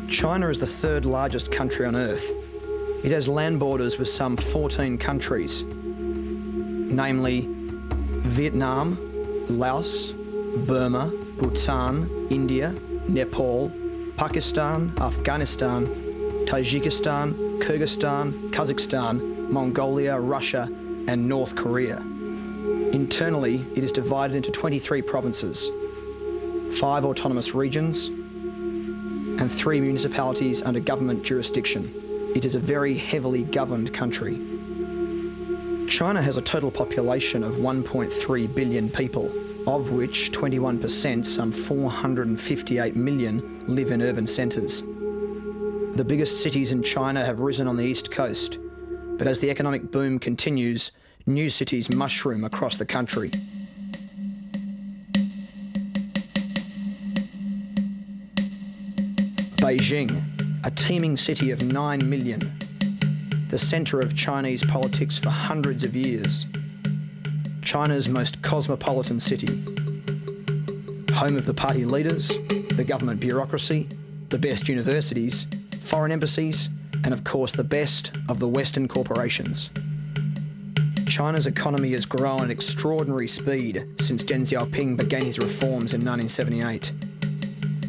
China is the third largest country on Earth. It has land borders with some 14 countries, namely Vietnam, Laos, Burma, Bhutan, India, Nepal, Pakistan, Afghanistan, Tajikistan, Kyrgyzstan, Kazakhstan, Mongolia, Russia, and North Korea. Internally, it is divided into 23 provinces, 5 autonomous regions, and 3 municipalities under government jurisdiction. It is a very heavily governed country. China has a total population of 1.3 billion people, of which 21%, some 458 million, live in urban centres. The biggest cities in China have risen on the east coast, but as the economic boom continues, new cities mushroom across the country. Beijing, a teeming city of 9 million, the centre of Chinese politics for hundreds of years. China's most cosmopolitan city. Home of the party leaders, the government bureaucracy, the best universities, foreign embassies, and of course the best of the Western corporations. China's economy has grown at extraordinary speed since Deng Xiaoping began his reforms in 1978.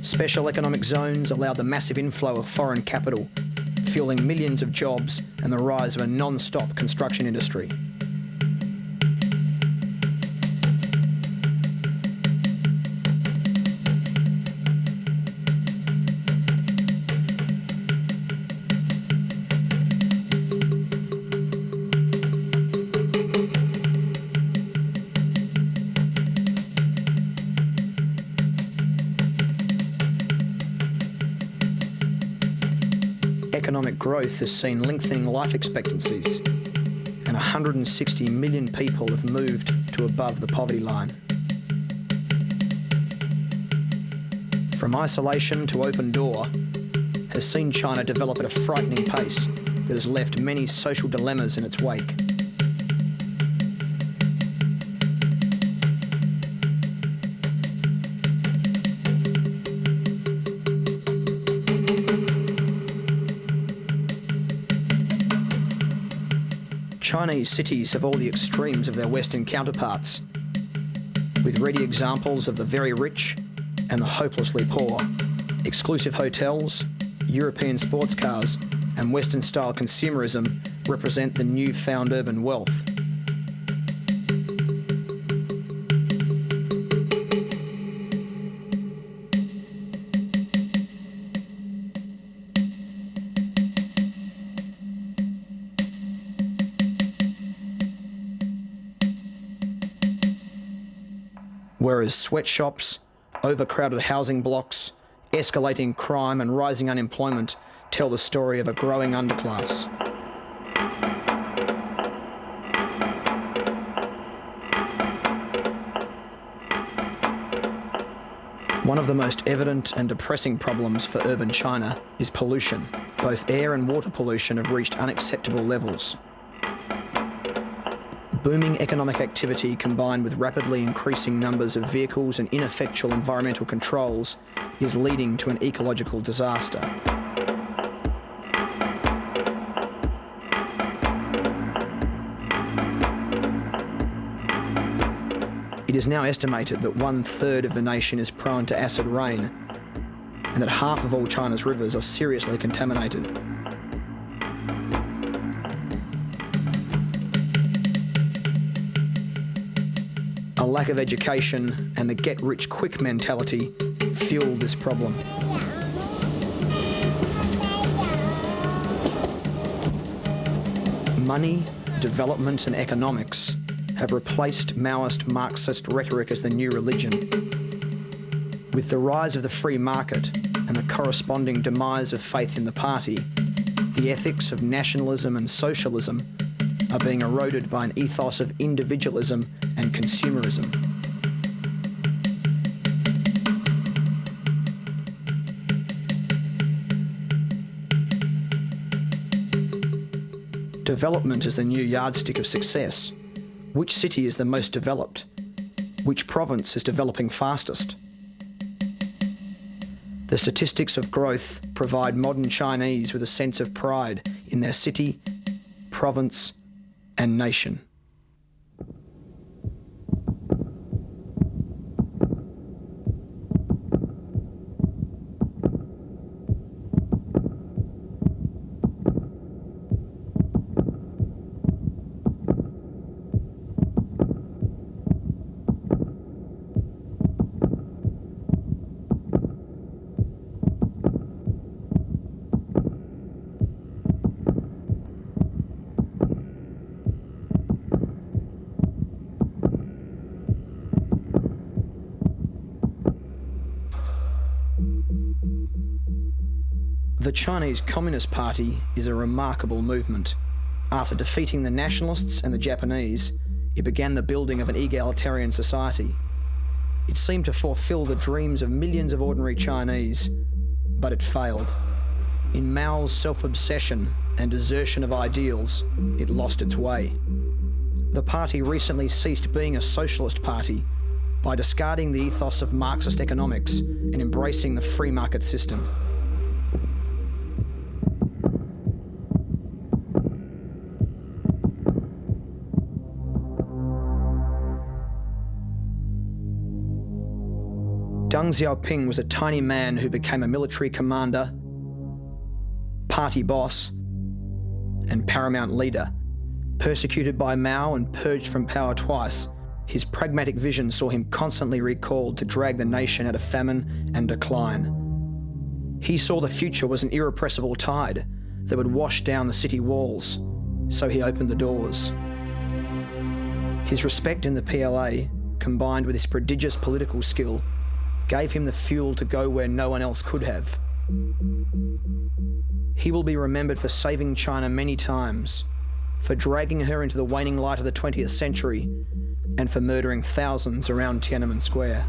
Special economic zones allowed the massive inflow of foreign capital, fueling millions of jobs and the rise of a non-stop construction industry. Economic growth has seen lengthening life expectancies, and 160 million people have moved to above the poverty line. From isolation to open door has seen China develop at a frightening pace that has left many social dilemmas in its wake. Chinese cities have all the extremes of their Western counterparts, with ready examples of the very rich and the hopelessly poor, exclusive hotels, European sports cars, and Western-style consumerism represent the newfound urban wealth. Whereas sweatshops, overcrowded housing blocks, escalating crime and rising unemployment tell the story of a growing underclass. One of the most evident and depressing problems for urban China is pollution. Both air and water pollution have reached unacceptable levels. Booming economic activity combined with rapidly increasing numbers of vehicles and ineffectual environmental controls is leading to an ecological disaster. It is now estimated that 1/3 of the nation is prone to acid rain, and that half of all China's rivers are seriously contaminated. A lack of education and the get-rich-quick mentality fuel this problem. Money, development and economics have replaced Maoist Marxist rhetoric as the new religion. With the rise of the free market and the corresponding demise of faith in the party, the ethics of nationalism and socialism are being eroded by an ethos of individualism and consumerism. Development is the new yardstick of success. Which city is the most developed? Which province is developing fastest? The statistics of growth provide modern Chinese with a sense of pride in their city, province, and nation. The Chinese Communist Party is a remarkable movement. After defeating the nationalists and the Japanese, it began the building of an egalitarian society. It seemed to fulfill the dreams of millions of ordinary Chinese, but it failed. In Mao's self-obsession and desertion of ideals, it lost its way. The party recently ceased being a socialist party by discarding the ethos of Marxist economics and embracing the free market system. Deng Xiaoping was a tiny man who became a military commander, party boss, and paramount leader. Persecuted by Mao and purged from power twice, his pragmatic vision saw him constantly recalled to drag the nation out of famine and decline. He saw the future was an irrepressible tide that would wash down the city walls, so he opened the doors. His respect in the PLA, combined with his prodigious political skill, gave him the fuel to go where no one else could have. He will be remembered for saving China many times, for dragging her into the waning light of the 20th century, and for murdering thousands around Tiananmen Square.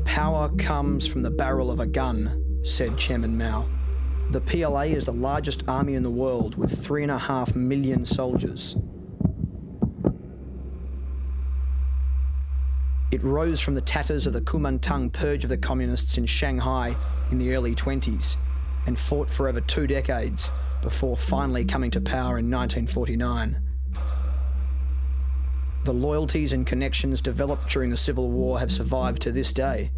Power comes from the barrel of a gun, said Chairman Mao. The PLA is the largest army in the world with 3.5 million soldiers. It rose from the tatters of the Kuomintang purge of the communists in Shanghai in the early 20s and fought for over 2 decades before finally coming to power in 1949. The loyalties and connections developed during the Civil War have survived to this day,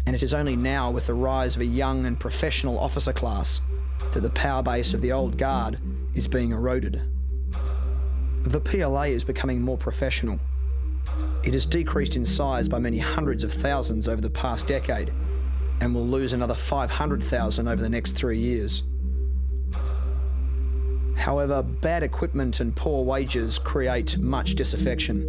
and it is only now, with the rise of a young and professional officer class, that the power base of the old guard is being eroded. The PLA is becoming more professional. It has decreased in size by many hundreds of thousands over the past decade and will lose another 500,000 over the next 3 years. However, bad equipment and poor wages create much disaffection.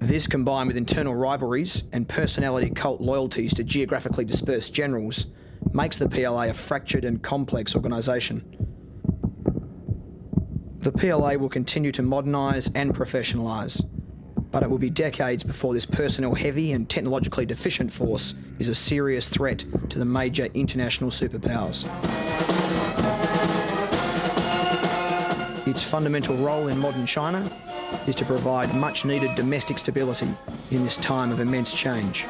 This, combined with internal rivalries and personality cult loyalties to geographically dispersed generals, makes the PLA a fractured and complex organisation. The PLA will continue to modernise and professionalise, but it will be decades before this personnel-heavy and technologically deficient force is a serious threat to the major international superpowers. Its fundamental role in modern China is to provide much-needed domestic stability in this time of immense change.